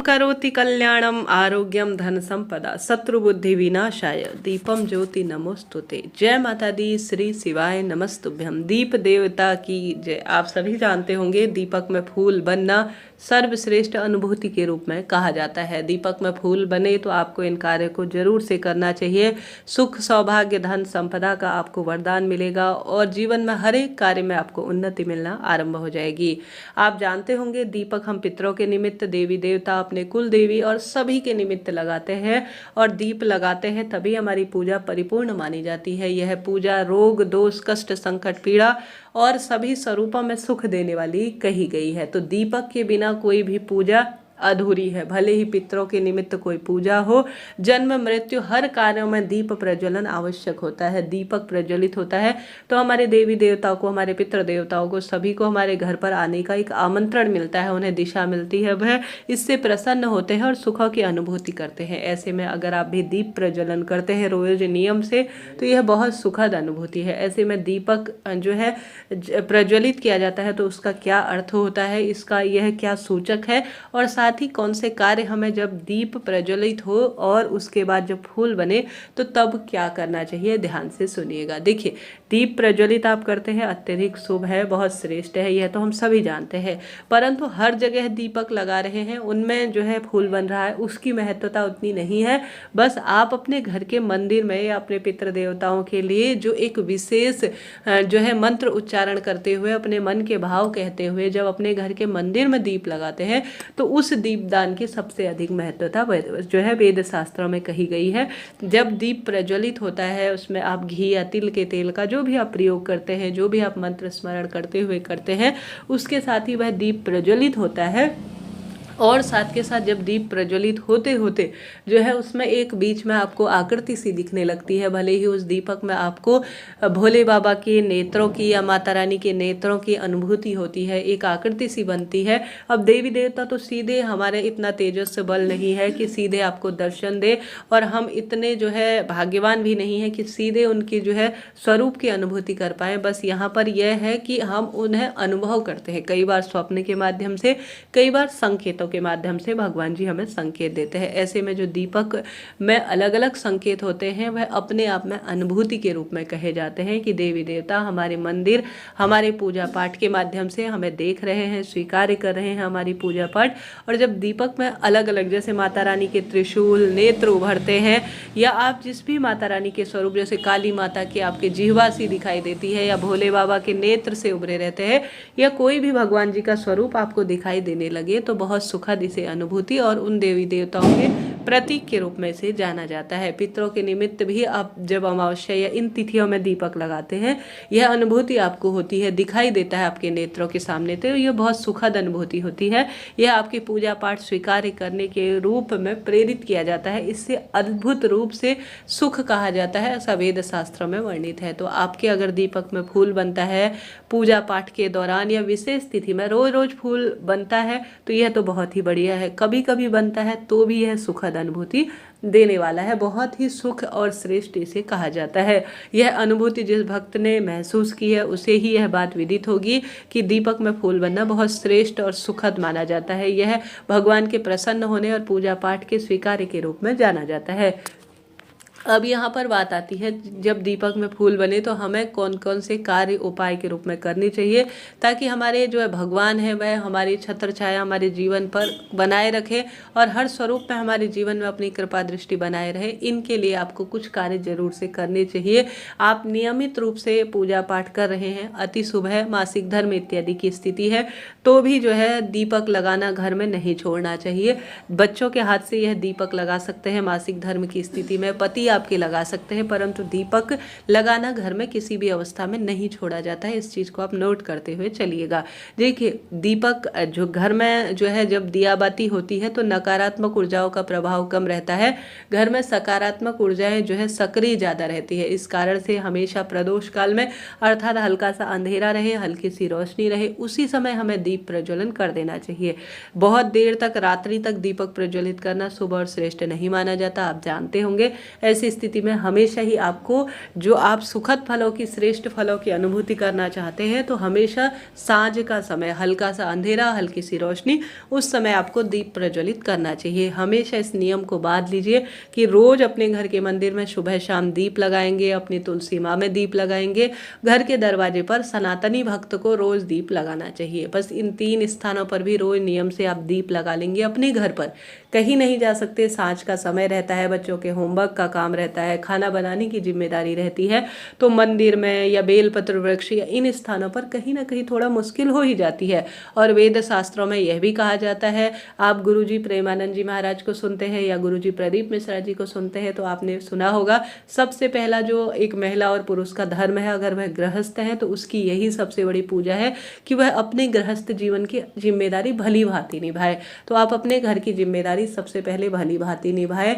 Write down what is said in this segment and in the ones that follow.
करोति कल्याणम आरोग्यम धन संपदा शत्रुबुद्धि विनाशाय दीपम ज्योति नमोस्तुते। जय माता दी, श्री शिवाय नमस्तुभ्यम। दीप देवता की जय। आप सभी जानते होंगे दीपक में फूल बनना सर्वश्रेष्ठ अनुभूति के रूप में कहा जाता है। दीपक में फूल बने तो आपको इन कार्य को जरूर से करना चाहिए। सुख सौभाग्य धन संपदा का आपको वरदान मिलेगा और जीवन में हर एक कार्य में आपको उन्नति मिलना आरंभ हो जाएगी। आप जानते होंगे दीपक हम पितरों के निमित्त, देवी देवता, अपने कुल देवी और सभी के निमित्त लगाते हैं और दीप लगाते हैं तभी हमारी पूजा परिपूर्ण मानी जाती है। यह पूजा रोग दोष कष्ट संकट पीड़ा और सभी स्वरूपों में सुख देने वाली कही गई है। तो दीपक के बिना कोई भी पूजा अधूरी है। भले ही पितरों के निमित्त कोई पूजा हो, जन्म मृत्यु हर कार्यों में दीप प्रज्वलन आवश्यक होता है। दीपक प्रज्वलित होता है तो हमारे देवी देवताओं को, हमारे पितृ देवताओं को, सभी को हमारे घर पर आने का एक आमंत्रण मिलता है, उन्हें दिशा मिलती है, वह इससे प्रसन्न होते हैं और सुखों की अनुभूति करते हैं। ऐसे में अगर आप भी दीप प्रज्वलन करते हैं रोज नियम से तो यह बहुत सुखद अनुभूति है। ऐसे में दीपक जो है प्रज्वलित किया जाता है तो उसका क्या अर्थ होता है, इसका यह क्या सूचक है और साथ ही कौन से कार्य हमें जब दीप प्रज्वलित हो और उसके बाद जब फूल बने तो तब क्या करना चाहिए, ध्यान से सुनिएगा। देखिए, दीप प्रज्वलित आप करते हैं अत्यधिक शुभ है, बहुत श्रेष्ठ है, यह तो हम सभी जानते हैं। परंतु हर जगह दीपक लगा रहे हैं, उनमें जो है फूल बन रहा है, उसकी महत्वता उतनी नहीं है। बस आप अपने घर के मंदिर में या अपने पितृ देवताओं के लिए जो एक विशेष जो है मंत्र उच्चारण करते हुए, अपने मन के भाव कहते हुए जब अपने घर के मंदिर में दीप लगाते हैं तो उस दीपदान की सबसे अधिक महत्वता जो है वेद शास्त्रों में कही गई है। जब दीप प्रज्वलित होता है उसमें आप घी या तिल के तेल का जो भी आप प्रयोग करते हैं, जो भी आप मंत्र स्मरण करते हुए करते हैं, उसके साथ ही वह दीप प्रज्वलित होता है। और साथ के साथ जब दीप प्रज्वलित होते होते जो है उसमें एक बीच में आपको आकृति सी दिखने लगती है। भले ही उस दीपक में आपको भोले बाबा के नेत्रों की या माता रानी के नेत्रों की अनुभूति होती है, एक आकृति सी बनती है। अब देवी देवता तो सीधे, हमारे इतना तेजस्वी बल नहीं है कि सीधे आपको दर्शन दे और हम इतने जो है भाग्यवान भी नहीं है कि सीधे उनकी जो है स्वरूप की अनुभूति कर पाए। बस यहाँ पर यह है कि हम उन्हें अनुभव करते हैं, कई बार स्वप्न के माध्यम से, कई बार संकेतों के माध्यम से भगवान जी हमें संकेत देते हैं। ऐसे में जो दीपक में अलग अलग संकेत होते हैं वह अपने आप में अनुभूति के रूप में कहे जाते हैं कि देवी देवता हमारे मंदिर, हमारे पूजा पाठ के माध्यम से हमें देख रहे हैं, स्वीकार कर रहे हैं हमारी पूजा पाठ। और जब दीपक में अलग अलग, जैसे माता रानी के त्रिशूल नेत्र उभरते हैं या आप जिस भी माता रानी के स्वरूप, जैसे काली माता की आपके जिह्वा सी दिखाई देती है या भोले बाबा के नेत्र से उभरे रहते हैं या कोई भी भगवान जी का स्वरूप आपको दिखाई देने लगे तो बहुत सुखद इसे अनुभूति और उन देवी देवताओं के प्रतीक के रूप में इसे जाना जाता है। पितरों के निमित्त भी आप जब अमावस्या या इन तिथियों में दीपक लगाते हैं, यह अनुभूति आपको होती है, दिखाई देता है आपके नेत्रों के सामने, तो यह बहुत सुखद अनुभूति होती है। यह आपकी पूजा पाठ स्वीकार करने के रूप में प्रेरित किया जाता है। इससे अद्भुत रूप से सुख कहा जाता है, ऐसा वेद शास्त्रों में वर्णित है। तो आपके अगर दीपक में फूल बनता है पूजा पाठ के दौरान या विशेष तिथि में, रोज रोज फूल बनता है तो यह तो बहुत ही बढ़िया है। कभी कभी बनता है तो भी यह सुखद अनुभूति देने वाला है, बहुत ही सुख और श्रेष्ठ इसे कहा जाता है। यह अनुभूति जिस भक्त ने महसूस की है उसे ही यह बात विदित होगी कि दीपक में फूल बनना बहुत श्रेष्ठ और सुखद माना जाता है। यह भगवान के प्रसन्न होने और पूजा पाठ के स्वीकार्य के रूप में जाना जाता है। अब यहाँ पर बात आती है, जब दीपक में फूल बने तो हमें कौन कौन से कार्य उपाय के रूप में करनी चाहिए ताकि हमारे जो है भगवान है वह हमारी छत्र छाया हमारे जीवन पर बनाए रखे और हर स्वरूप में हमारे जीवन में अपनी कृपा दृष्टि बनाए रहे। इनके लिए आपको कुछ कार्य जरूर से करने चाहिए। आप नियमित रूप से पूजा पाठ कर रहे हैं, अति शुभ है, मासिक धर्म इत्यादि की स्थिति है तो भी जो है दीपक लगाना घर में नहीं छोड़ना चाहिए। बच्चों के हाथ से यह दीपक लगा सकते हैं मासिक धर्म की स्थिति में, पति आपके लगा सकते हैं, परंतु दीपक लगाना घर में किसी भी अवस्था में नहीं छोड़ा जाता है। इस चीज को आप नोट करते हुए चलिएगा। देखिए, दीपक जो घर में जो है जब दिया बाती होती है तो नकारात्मक ऊर्जाओं का प्रभाव कम रहता है, घर में सकारात्मक ऊर्जाएं जो है सक्रिय ज्यादा रहती है। इस कारण से हमेशा प्रदोष काल में अर्थात हल्का सा अंधेरा रहे, हल्की सी रोशनी रहे, उसी समय हमें दीप प्रज्वलन कर देना चाहिए। बहुत देर तक रात्रि तक दीपक प्रज्वलित करना शुभ और श्रेष्ठ नहीं माना जाता, आप जानते होंगे। ऐसे ऐसी स्थिति में हमेशा ही आपको जो आप सुखद फलों की, श्रेष्ठ फलों की अनुभूति करना चाहते हैं तो हमेशा सांझ का समय, हल्का सा अंधेरा, हल्की सी रोशनी, उस समय आपको दीप प्रज्वलित करना चाहिए। हमेशा इस नियम को बांध लीजिए कि रोज अपने घर के मंदिर में सुबह शाम दीप लगाएंगे, अपनी तुलसी माँ में दीप लगाएंगे, घर के दरवाजे पर सनातनी भक्त को रोज दीप लगाना चाहिए। बस इन 3 स्थानों पर भी रोज नियम से आप दीप लगा लेंगे अपने घर पर। कहीं नहीं जा सकते, सांझ का समय रहता है, बच्चों के होमवर्क का काम रहता है, खाना बनाने की जिम्मेदारी रहती है, तो मंदिर में या बेलपत्र वृक्ष या इन स्थानों पर कहीं ना कहीं थोड़ा मुश्किल हो ही जाती है। और वेद शास्त्रों में यह भी कहा जाता है, आप गुरुजी प्रेमानंद जी महाराज को सुनते हैं या गुरुजी प्रदीप मिश्रा जी को सुनते हैं तो आपने सुना होगा, सबसे पहला जो एक महिला और पुरुष का धर्म है, अगर वह गृहस्थ है तो उसकी यही सबसे बड़ी पूजा है कि वह अपने गृहस्थ जीवन की जिम्मेदारी भली भांति निभाए। तो आप अपने घर की जिम्मेदारी सबसे पहले भली भांति निभाए,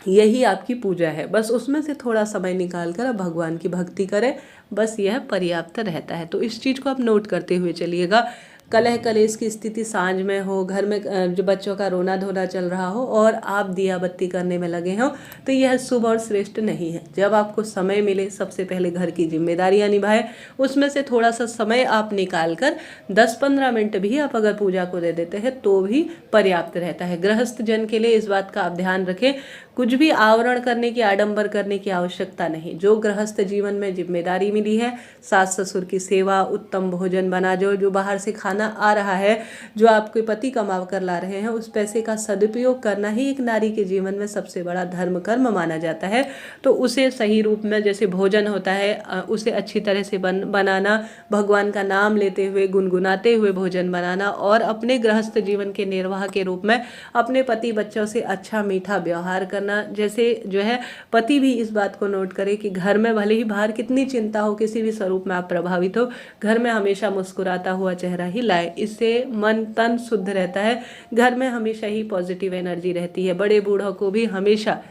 यही आपकी पूजा है। बस उसमें से थोड़ा समय निकाल कर आप भगवान की भक्ति करें, बस यह पर्याप्त रहता है। तो इस चीज़ को आप नोट करते हुए चलिएगा। कलह कलेश की स्थिति सांझ में हो, घर में जो बच्चों का रोना धोना चल रहा हो और आप दिया बत्ती करने में लगे हो, तो यह शुभ और श्रेष्ठ नहीं है। जब आपको समय मिले सबसे पहले घर की जिम्मेदारियां निभाएं, उसमें से थोड़ा सा समय आप निकाल कर 10-15 मिनट भी आप अगर पूजा को दे देते हैं तो भी पर्याप्त रहता है। गृहस्थ जन के लिए इस बात का आप ध्यान रखें, कुछ भी आवरण करने की, आडंबर करने की आवश्यकता नहीं। जो गृहस्थ जीवन में जिम्मेदारी मिली है, सास ससुर की सेवा, उत्तम भोजन बना, जो बाहर से खाना आ रहा है, जो आपके पति कमा कर ला रहे हैं, उस पैसे का सदुपयोग करना ही एक नारी के जीवन में सबसे बड़ा धर्म कर्म माना जाता है। तो उसे सही रूप में, जैसे भोजन होता है, उसे अच्छी तरह से बनाना, भगवान का नाम लेते हुए, गुनगुनाते हुए भोजन बनाना, और अपने गृहस्थ जीवन के निर्वाह के रूप में अपने पति बच्चों से अच्छा मीठा व्यवहार करना। जैसे जो है, पति भी इस बात को नोट करे कि घर में भले ही बाहर कितनी चिंता हो, किसी भी स्वरूप में आप प्रभावित हो, घर में हमेशा मुस्कुराता हुआ चेहरा ही लाए। इससे मन तन शुद्ध रहता है, घर में हमेशा ही पॉजिटिव एनर्जी रहती है। बड़े बूढ़ों को भी हमेशा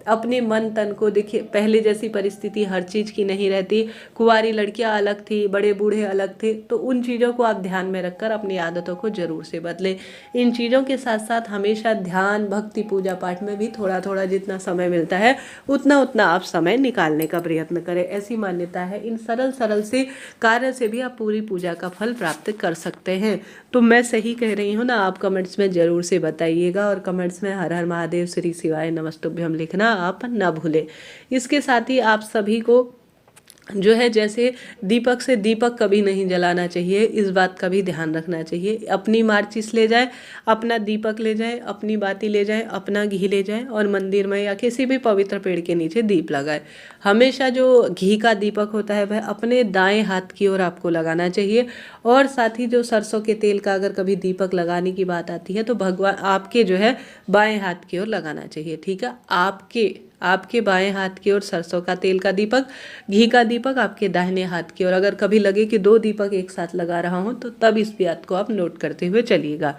अपने मन तन को, देखिए पहले जैसी परिस्थिति हर चीज़ की नहीं रहती, कुंवारी लड़कियां अलग थी, बड़े बूढ़े अलग थे, तो उन चीज़ों को आप ध्यान में रखकर अपनी आदतों को जरूर से बदलें। इन चीज़ों के साथ साथ हमेशा ध्यान, भक्ति, पूजा पाठ में भी थोड़ा थोड़ा जितना समय मिलता है उतना उतना आप समय निकालने का प्रयत्न करें, ऐसी मान्यता है। इन सरल सरल से कार्य से भी आप पूरी पूजा का फल प्राप्त कर सकते हैं। तो मैं सही कह रही हूँ ना? आप कमेंट्स में ज़रूर से बताइएगा, और कमेंट्स में हर हर महादेव, श्री शिवाय नमस्तुभ्यम लिखना आप ना भूलें। इसके साथ ही आप सभी को जो है, जैसे दीपक से दीपक कभी नहीं जलाना चाहिए, इस बात का भी ध्यान रखना चाहिए। अपनी माचिस ले जाए, अपना दीपक ले जाए, अपनी बाती ले जाए, अपना घी ले जाए और मंदिर में या किसी भी पवित्र पेड़ के नीचे दीप लगाए। हमेशा जो घी का दीपक होता है वह अपने दाएं हाथ की ओर आपको लगाना चाहिए। और साथ ही जो सरसों के तेल का अगर कभी दीपक लगाने की बात आती है तो भगवान आपके जो है बाएं हाथ की ओर लगाना चाहिए। ठीक है, आपके बाएं हाथ की ओर सरसों का तेल का दीपक, घी का दीपक आपके दाहिने हाथ की ओर। अगर कभी लगे कि 2 दीपक एक साथ लगा रहा हूं तो तब इस बात को आप नोट करते हुए चलिएगा।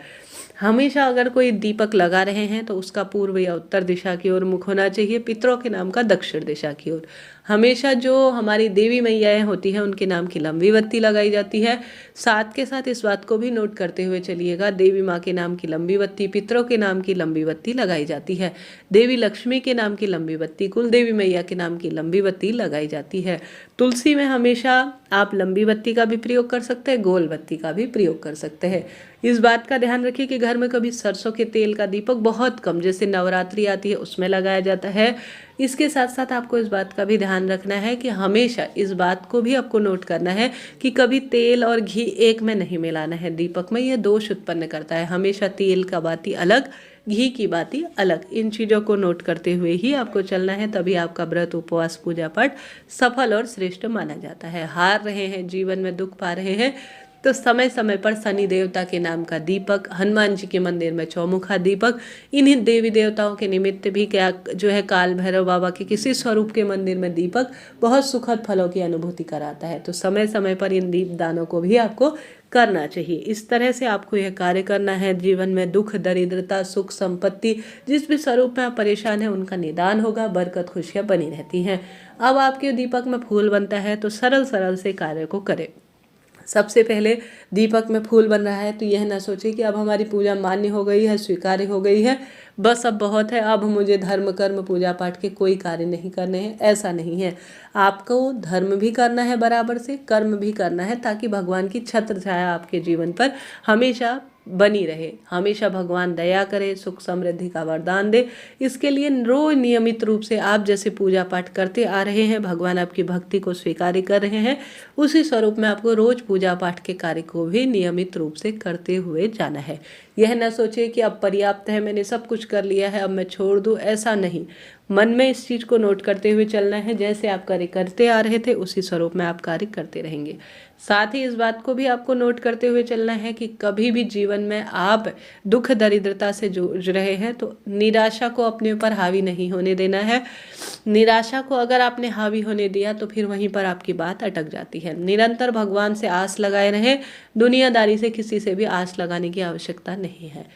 हमेशा अगर कोई दीपक लगा रहे हैं तो उसका पूर्व या उत्तर दिशा की ओर मुख होना चाहिए, पितरों के नाम का दक्षिण दिशा की ओर। हमेशा जो हमारी देवी मैयाएं होती हैं उनके नाम की लंबी बत्ती लगाई जाती है। साथ के साथ इस बात को भी नोट करते हुए चलिएगा, देवी माँ के नाम की लंबी बत्ती, पितरों के नाम की लंबी बत्ती लगाई जाती है। देवी लक्ष्मी के नाम की लंबी बत्ती, कुल देवी मैया के नाम की लंबी बत्ती लगाई जाती है। तुलसी में हमेशा आप लंबी बत्ती का भी प्रयोग कर सकते हैं, गोल बत्ती का भी प्रयोग कर सकते हैं। इस बात का ध्यान रखिए कि घर में कभी सरसों के तेल का दीपक बहुत कम, जैसे नवरात्रि आती है उसमें लगाया जाता है। इसके साथ साथ आपको इस बात का भी ध्यान रखना है कि हमेशा इस बात को भी आपको नोट करना है कि कभी तेल और घी एक में नहीं मिलाना है दीपक में, यह दोष उत्पन्न करता है। हमेशा तेल का बाती अलग, घी की बाती अलग। इन चीज़ों को नोट करते हुए ही आपको चलना है, तभी आपका व्रत, उपवास, पूजा पाठ सफल और श्रेष्ठ माना जाता है। हार रहे हैं, जीवन में दुख पा रहे हैं, तो समय समय पर शनि देवता के नाम का दीपक, हनुमान जी के मंदिर में चौमुखा दीपक, इन्हीं देवी देवताओं के निमित्त भी क्या जो है काल भैरव बाबा के किसी स्वरूप के मंदिर में दीपक बहुत सुखद फलों की अनुभूति कराता है। तो समय समय पर इन दीप दानों को भी आपको करना चाहिए। इस तरह से आपको यह कार्य करना है। जीवन में दुख, दरिद्रता, सुख, संपत्ति, जिस भी स्वरूप में आप परेशान हैं उनका निदान होगा, बरकत, खुशियाँ बनी रहती हैं। अब आपके दीपक में फूल बनता है तो सरल सरल से कार्य को करें। सबसे पहले दीपक में फूल बन रहा है तो यह ना सोचे कि अब हमारी पूजा मान्य हो गई है, स्वीकार्य हो गई है, बस अब बहुत है, अब मुझे धर्म कर्म पूजा पाठ के कोई कार्य नहीं करने हैं। ऐसा नहीं है, आपको धर्म भी करना है बराबर से, कर्म भी करना है, ताकि भगवान की छत्र छाया आपके जीवन पर हमेशा बनी रहे, हमेशा भगवान दया करे, सुख समृद्धि का वरदान दे। इसके लिए रोज नियमित रूप से आप जैसे पूजा पाठ करते आ रहे हैं, भगवान आपकी भक्ति को स्वीकार कर रहे हैं, उसी स्वरूप में आपको रोज पूजा पाठ के कार्य को भी नियमित रूप से करते हुए जाना है। यह न सोचे कि अब पर्याप्त है, मैंने सब कुछ कर लिया है, अब मैं छोड़ दूं, ऐसा नहीं। मन में इस चीज़ को नोट करते हुए चलना है, जैसे आप कार्य करते आ रहे थे उसी स्वरूप में आप कार्य करते रहेंगे। साथ ही इस बात को भी आपको नोट करते हुए चलना है कि कभी भी जीवन में आप दुख दरिद्रता से जूझ रहे हैं तो निराशा को अपने ऊपर हावी नहीं होने देना है। निराशा को अगर आपने हावी होने दिया तो फिर वहीं पर आपकी बात अटक जाती है। निरंतर भगवान से आस लगाए रहें, दुनियादारी से किसी से भी आस लगाने की आवश्यकता नहीं है।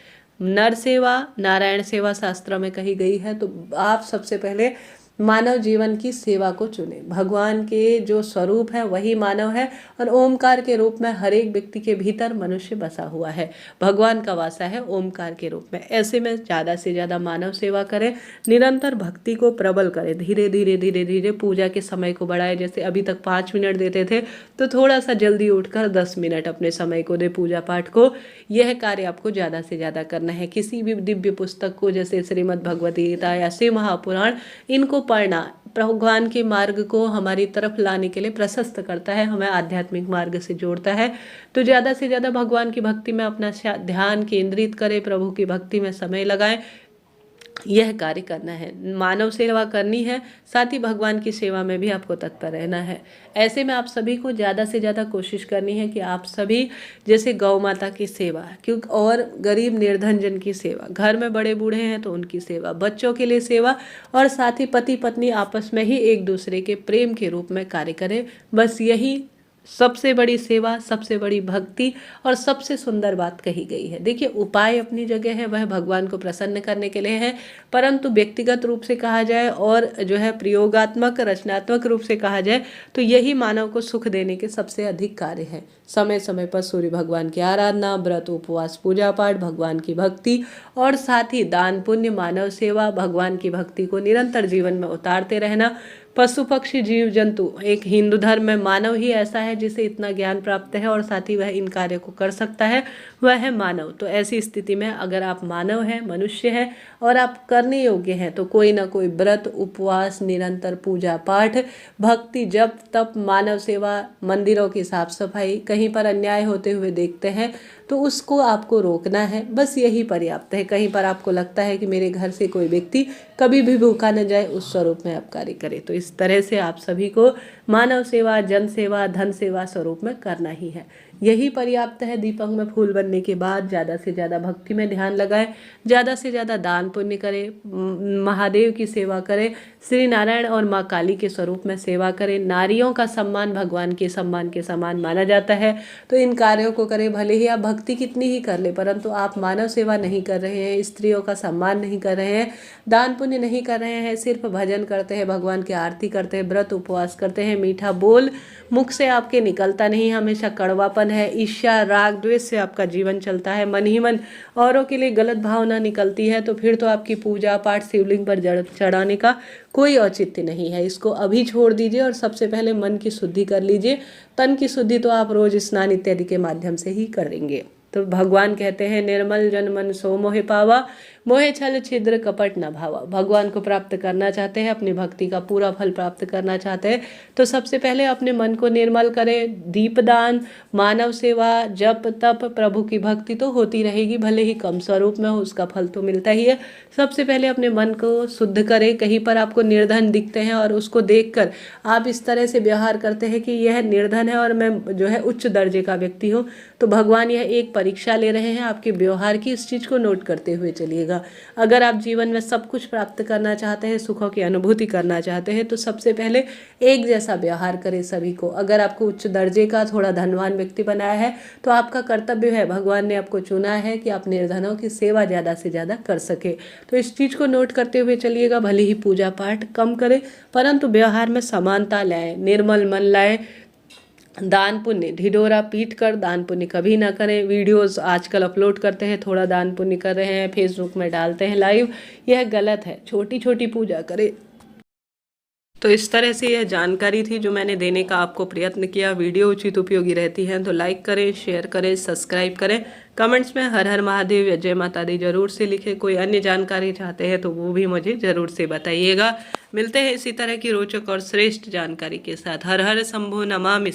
नर सेवा नारायण सेवा शास्त्र में कही गई है, तो आप सबसे पहले मानव जीवन की सेवा को चुने। भगवान के जो स्वरूप है वही मानव है, और ओमकार के रूप में हर एक व्यक्ति के भीतर मनुष्य बसा हुआ है, भगवान का वासा है ओमकार के रूप में। ऐसे में ज़्यादा से ज़्यादा मानव सेवा करें, निरंतर भक्ति को प्रबल करें, धीरे धीरे धीरे धीरे पूजा के समय को बढ़ाएं। जैसे अभी तक 5 मिनट देते थे तो थोड़ा सा जल्दी उठकर 10 मिनट अपने समय को दे पूजा पाठ को। यह कार्य आपको ज़्यादा से ज़्यादा करना है। किसी भी दिव्य पुस्तक को, जैसे श्रीमद् भगवद गीता या शिव महापुराण, इनको पढ़ना भगवान के मार्ग को हमारी तरफ लाने के लिए प्रशस्त करता है, हमें आध्यात्मिक मार्ग से जोड़ता है। तो ज़्यादा से ज़्यादा भगवान की भक्ति में अपना ध्यान केंद्रित करें, प्रभु की भक्ति में समय लगाएं। यह कार्य करना है, मानव सेवा करनी है, साथ ही भगवान की सेवा में भी आपको तत्पर रहना है। ऐसे में आप सभी को ज़्यादा से ज़्यादा कोशिश करनी है कि आप सभी जैसे गौ माता की सेवा, क्योंकि और गरीब निर्धन जन की सेवा, घर में बड़े बूढ़े हैं तो उनकी सेवा, बच्चों के लिए सेवा, और साथ ही पति पत्नी आपस में ही एक दूसरे के प्रेम के रूप में कार्य करें। बस यही सबसे बड़ी सेवा, सबसे बड़ी भक्ति और सबसे सुंदर बात कही गई है। देखिए, उपाय अपनी जगह है, वह भगवान को प्रसन्न करने के लिए है, परंतु व्यक्तिगत रूप से कहा जाए और जो है प्रयोगात्मक रचनात्मक रूप से कहा जाए तो यही मानव को सुख देने के सबसे अधिक कार्य है। समय समय पर सूर्य भगवान की आराधना, व्रत उपवास पूजा पाठ, भगवान की भक्ति और साथ ही दान पुण्य, मानव सेवा, भगवान की भक्ति को निरंतर जीवन में उतारते रहना। पशु पक्षी जीव जंतु, एक हिंदू धर्म में मानव ही ऐसा है जिसे इतना ज्ञान प्राप्त है और साथ ही वह इन कार्यों को कर सकता है, वह है मानव। तो ऐसी स्थिति में अगर आप मानव हैं, मनुष्य हैं और आप करने योग्य हैं तो कोई ना कोई व्रत उपवास, निरंतर पूजा पाठ, भक्ति, जप तप, मानव सेवा, मंदिरों की साफ सफाई, कहीं पर अन्याय होते हुए देखते हैं तो उसको आपको रोकना है, बस यही पर्याप्त है। कहीं पर आपको लगता है कि मेरे घर से कोई व्यक्ति कभी भी भूखा न जाए, उस स्वरूप में आप कार्य करें। तो इस तरह से आप सभी को मानव सेवा, जन सेवा, धन सेवा स्वरूप में करना ही है, यही पर्याप्त है। दीपक में फूल बनने के बाद ज़्यादा से ज़्यादा भक्ति में ध्यान लगाएं, ज़्यादा से ज़्यादा दान पुण्य करें, महादेव की सेवा करें, श्री नारायण और माँ काली के स्वरूप में सेवा करें। नारियों का सम्मान भगवान के सम्मान के समान माना जाता है, तो इन कार्यों को करें। भले ही आप भक्ति कितनी ही कर ले, परंतु आप मानव सेवा नहीं कर रहे हैं, स्त्रियों का सम्मान नहीं कर रहे हैं, दान पुण्य नहीं कर रहे हैं, सिर्फ भजन करते हैं, भगवान की आरती करते हैं, व्रत उपवास करते हैं, मीठा बोल मुख से आपके निकलता नहीं, हमेशा कड़वापन है, ईर्ष्या राग द्वेष से आपका जीवन चलता है, मन ही मन औरों के लिए गलत भावना निकलती है, तो फिर तो आपकी पूजा पाठ शिवलिंग पर चढ़ाने का कोई औचित्य नहीं है। इसको अभी छोड़ दीजिए और सबसे पहले मन की शुद्धि कर लीजिए। तन की शुद्धि तो आप रोज स्नान इत्यादि के माध्यम से ही करेंगे। तो भगवान कहते हैं, निर्मल जन मन सो मोहि पावा, मोहे छल छिद्र कपट न भावा। भगवान को प्राप्त करना चाहते हैं, अपनी भक्ति का पूरा फल प्राप्त करना चाहते हैं, तो सबसे पहले अपने मन को निर्मल करें। दीपदान, मानव सेवा, जप तप, प्रभु की भक्ति तो होती रहेगी, भले ही कम स्वरूप में हो, उसका फल तो मिलता ही है। सबसे पहले अपने मन को शुद्ध करें। कहीं पर आपको निर्धन दिखते हैं और उसको देखकर आप इस तरह से व्यवहार करते हैं कि यह निर्धन है और मैं जो है उच्च दर्जे का व्यक्ति हूँ, तो भगवान यह एक परीक्षा ले रहे हैं आपके व्यवहार की। इस चीज़ को नोट करते हुए चलिएगा। अगर आप जीवन में सब कुछ प्राप्त करना चाहते हैं, सुखों की अनुभूति करना चाहते हैं, तो सबसे पहले एक जैसा व्यवहार करें सभी को। अगर आपको उच्च दर्जे का थोड़ा धनवान व्यक्ति बनाया है तो आपका कर्तव्य है, भगवान ने आपको चुना है कि आप निर्धनों की सेवा ज़्यादा से ज़्यादा कर सके। तो इस चीज़ को नोट करते हुए चलिएगा। भले ही पूजा पाठ कम करें, परंतु व्यवहार में समानता लाएं, निर्मल मन लाएं, दान पुण्य ढिढोरा पीट कर दान पुण्य कभी ना करें। वीडियोस आजकल अपलोड करते हैं, थोड़ा दान पुण्य कर रहे हैं, फेसबुक में डालते हैं लाइव, यह गलत है। छोटी छोटी पूजा करें। तो इस तरह से यह जानकारी थी जो मैंने देने का आपको प्रयत्न किया। वीडियो उचित उपयोगी रहती है तो लाइक करें, शेयर करें, सब्सक्राइब करें। कमेंट्स में हर हर महादेव या जय माता दी जरूर से लिखें। कोई अन्य जानकारी चाहते हैं तो वो भी मुझे जरूर से बताइएगा। मिलते हैं इसी तरह की रोचक और श्रेष्ठ जानकारी के साथ। हर हर शंभो नमामि।